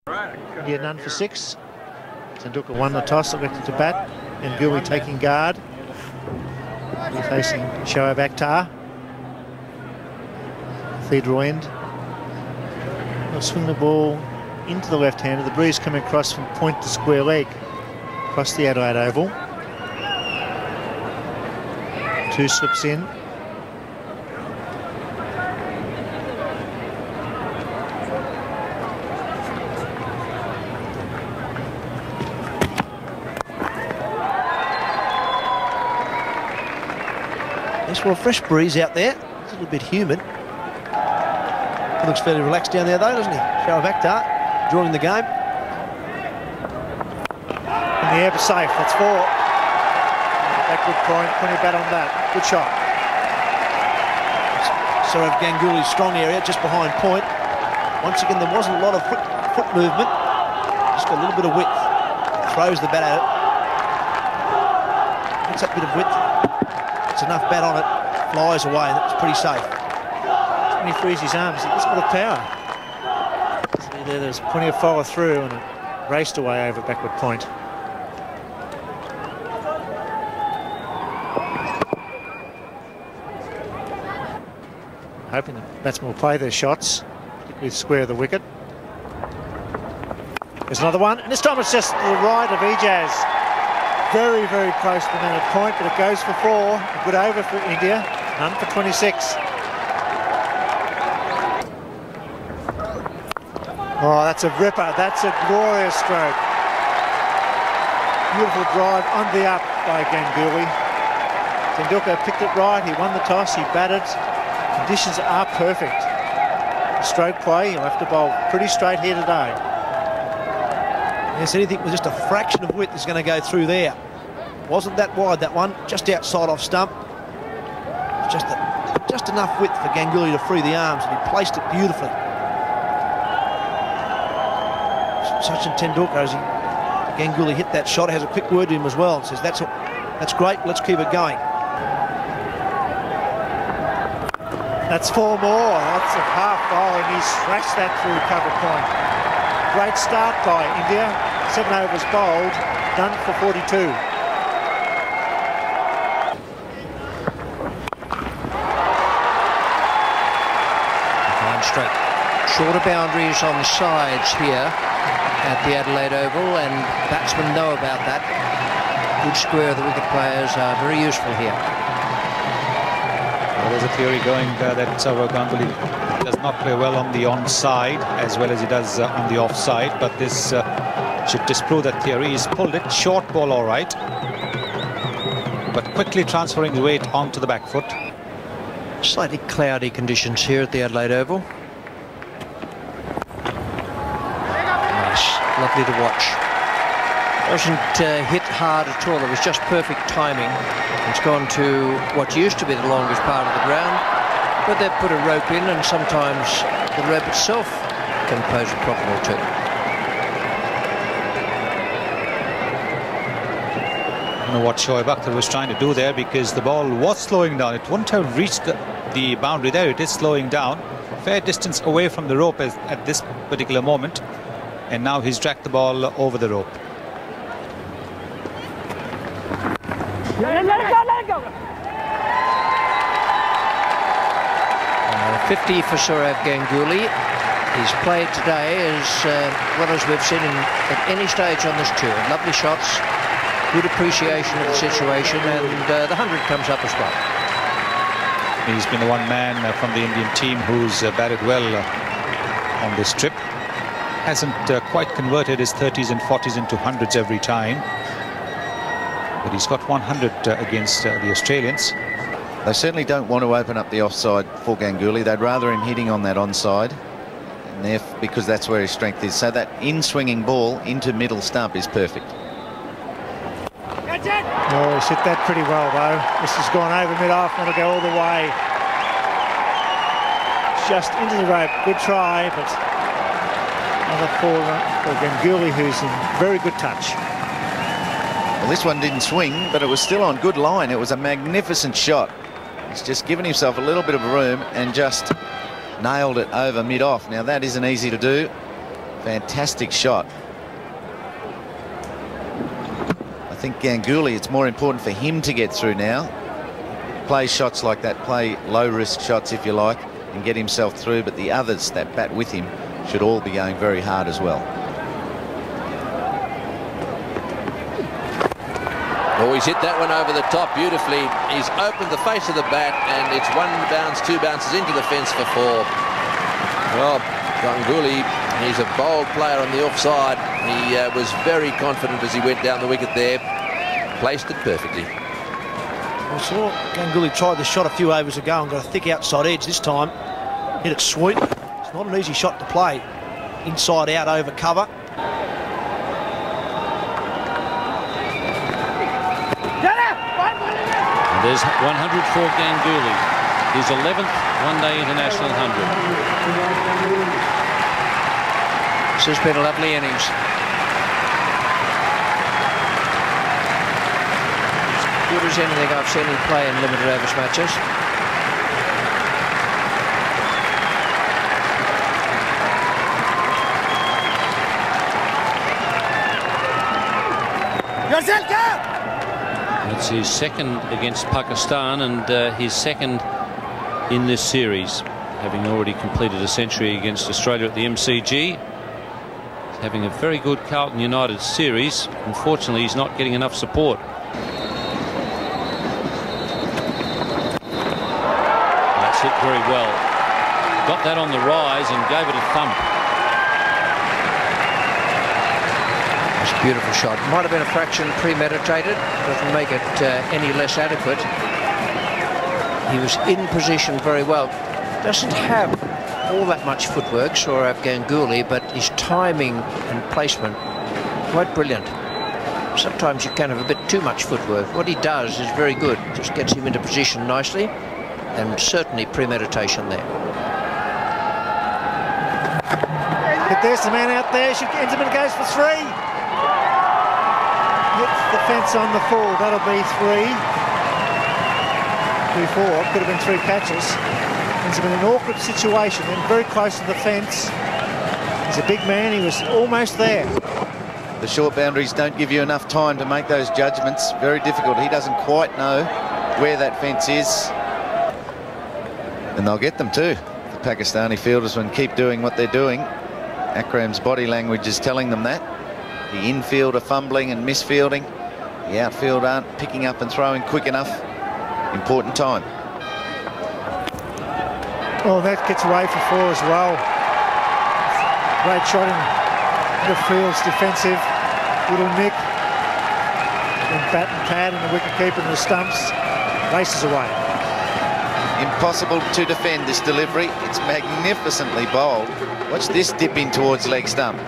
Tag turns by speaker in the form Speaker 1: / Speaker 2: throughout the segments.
Speaker 1: India none for 6. Tendulkar won the toss, elected to bat. Ganguly taking guard. Facing Sourav Ganguly. Theodore end. They'll swing the ball into the left-hander. The breeze coming across from point to square leg across the Adelaide Oval. 2 slips in.
Speaker 2: Yes, well, fresh breeze out there. It's a little bit humid. He looks fairly relaxed down there, though, doesn't he? Sourav Ganguly drawing the game.
Speaker 1: In the air for safe. That's 4. Backward point. Plenty of bat on that. Good shot.
Speaker 2: Sourav Ganguly's strong area, just behind point. Once again, there wasn't a lot of foot movement. Just a little bit of width. Throws the bat at it. Gets that bit of width. It's enough bat on it. Flies away, and that's pretty safe.
Speaker 1: When he frees his arms, he's got a power. See there's plenty of follow through, and it raced away over backward point. Hoping the batsmen will play their shots, particularly square of the wicket. There's another one, and this time it's just to the right of Ejaz. Very, very close to the minute point, but it goes for 4. A good over for India, none for 26. Oh, that's a ripper. That's a glorious stroke. Beautiful drive on the up by Ganguly. Tendulkar picked it right. He won the toss. He batted. Conditions are perfect. Stroke play. He'll have to bowl pretty straight here today.
Speaker 2: Yes, anything with just a fraction of width is going to go through there. Wasn't that wide, that one. Just outside off stump. Just enough width for Ganguly to free the arms, and he placed it beautifully. Sachin Tendulkar, as Ganguly hit that shot, has a quick word to him as well and says, that's great, let's keep it going.
Speaker 1: That's 4 more. That's a half bowling. He smashed that through cover point. Great start by India. 7 overs bowled, done for 42.
Speaker 3: Fine straight. Shorter boundaries on the sides here at the Adelaide Oval, and batsmen know about that. Good square of the wicket players are very useful here.
Speaker 4: Well, there's a theory going that Sourav Ganguly does not play well on the onside as well as he does on the offside, but this should disprove that theory. He's pulled it, short ball all right, but quickly transferring the weight onto the back foot.
Speaker 3: Slightly cloudy conditions here at the Adelaide Oval. Lovely to watch. Wasn't hit hard at all. It was just perfect timing. It's gone to what used to be the longest part of the ground, but they've put a rope in, and sometimes the rope itself can pose a problem or two.
Speaker 4: I don't know what Shoaib Akhtar was trying to do there, because the ball was slowing down. It wouldn't have reached the boundary there. It is slowing down. Fair distance away from the rope at this particular moment. And now he's dragged the ball over the rope.
Speaker 3: Let it go. 50 for Sourav Ganguly. He's played today as well as we've seen at any stage on this tour. Lovely shots, good appreciation of the situation, and the 100 comes up as well.
Speaker 4: He's been the one man from the Indian team who's batted well on this trip. Hasn't quite converted his 30s and 40s into 100s every time, but he's got 100 against the Australians.
Speaker 5: They certainly don't want to open up the offside for Ganguly. They'd rather him hitting on that onside, and because that's where his strength is. So that in-swinging ball into middle stump is perfect.
Speaker 1: Oh, he's hit that pretty well, though. This has gone over mid-off, and it'll go all the way. Just into the rope. Good try, but another 4 for Ganguly, who's in very good touch.
Speaker 5: Well, this one didn't swing, but it was still on good line. It was a magnificent shot. He's just given himself a little bit of room and just nailed it over mid-off. Now, that isn't easy to do Fantastic shot. I think Ganguly, it's more important for him to get through now. Play shots like that, play low-risk shots if you like, and get himself through, but the others that bat with him should all be going very hard as well.
Speaker 6: Oh, he's hit that one over the top beautifully. He's opened the face of the bat, and it's 1 bounce, 2 bounces into the fence for 4. Well, Ganguly, he's a bold player on the offside. He was very confident as he went down the wicket there. Placed it perfectly.
Speaker 2: I saw Ganguly tried the shot a few overs ago and got a thick outside edge this time. Hit it sweet. It's not an easy shot to play. Inside out over cover.
Speaker 7: And there's 100 for Ganguly. His 11th one-day international 100.
Speaker 3: This has been a lovely innings. Good as anything I've seen him play in limited overs matches.
Speaker 7: It's his second against Pakistan and his second in this series, having already completed a century against Australia at the MCG. He's having a very good Carlton United series. Unfortunately, he's not getting enough support. Hit very well. Got that on the rise and gave it a thump.
Speaker 3: It's a beautiful shot. Might have been a fraction premeditated. Doesn't make it any less adequate. He was in position very well. Doesn't have all that much footwork, Sourav Ganguly, but his timing and placement quite brilliant. Sometimes you can have a bit too much footwork. What he does is very good. Just gets him into position nicely. And certainly premeditation there.
Speaker 1: But there's the man out there. Ingerman goes for 3. Hits the fence on the full. That'll be 3. 3-4. Could have been 3 catches. Ingerman in an awkward situation and very close to the fence. He's a big man. He was almost there.
Speaker 5: The short boundaries don't give you enough time to make those judgments. Very difficult. He doesn't quite know where that fence is. And they'll get them too. The Pakistani fielders will keep doing what they're doing. Akram's body language is telling them that. The infield are fumbling and misfielding. The outfield aren't picking up and throwing quick enough. Important time.
Speaker 1: Oh, that gets away for 4 as well. Great shot in the field's defensive. Little nick. And bat and pad and the wicket keeper and the stumps. Races away.
Speaker 5: Impossible to defend this delivery. It's magnificently bowled. Watch this dip in towards leg stump.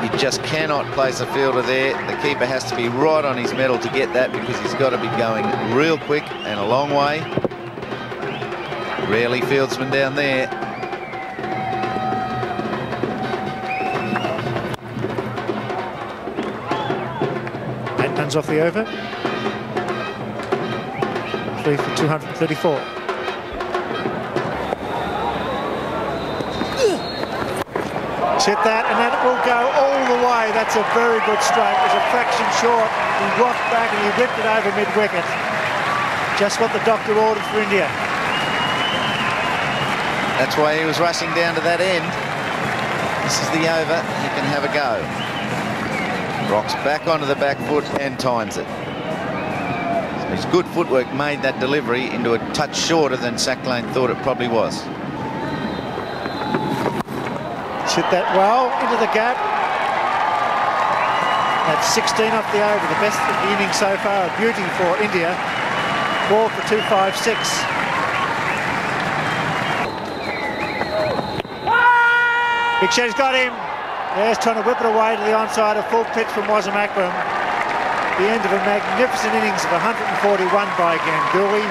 Speaker 5: You just cannot place a fielder there. The keeper has to be right on his mettle to get that because he's got to be going real quick and a long way. Rarely fieldsman down there.
Speaker 1: 8 runs off the over. 3 for 234. Hit that, and that will go all the way. That's a very good stroke. It was a fraction short. He rocked back and he whipped it over mid-wicket. Just what the doctor ordered for India.
Speaker 5: That's why he was rushing down to that end. This is the over. He can have a go. Rocks back onto the back foot and times it. So his good footwork made that delivery into a touch shorter than Sack Lane thought it probably was.
Speaker 1: Hit that well into the gap. That's 16 off the over, the best of the inning so far. A beauty for India. 4 for 256. Big Shed's got him. There's trying to whip it away to the onside. A full pitch from Wasim Akram. The end of a magnificent innings of 141 by Ganguly.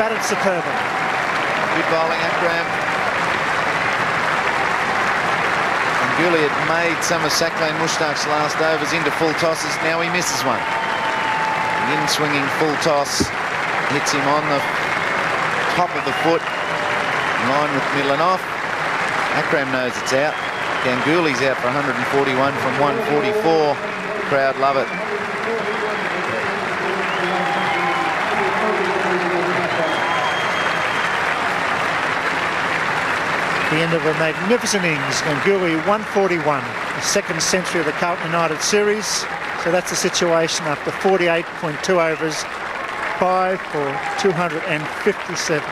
Speaker 1: Batted superbly.
Speaker 5: Good bowling, Akram. Ganguly had made some of Sack Lane Mushtaq's last overs into full tosses. Now he misses one. The in-swinging full toss hits him on the top of the foot, in line with Milanov. Akram knows it's out. Ganguly's out for 141 from 144. Crowd love it.
Speaker 1: The end of a magnificent innings. Ganguly 141, the second century of the Carlton United series. So that's the situation after 48.2 overs, 5 for 257.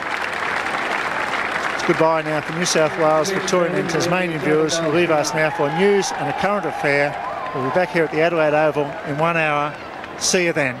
Speaker 1: It's goodbye now for New South Wales, Victorian and Tasmanian viewers who leave us now for news and a current affair. We'll be back here at the Adelaide Oval in 1 hour. See you then.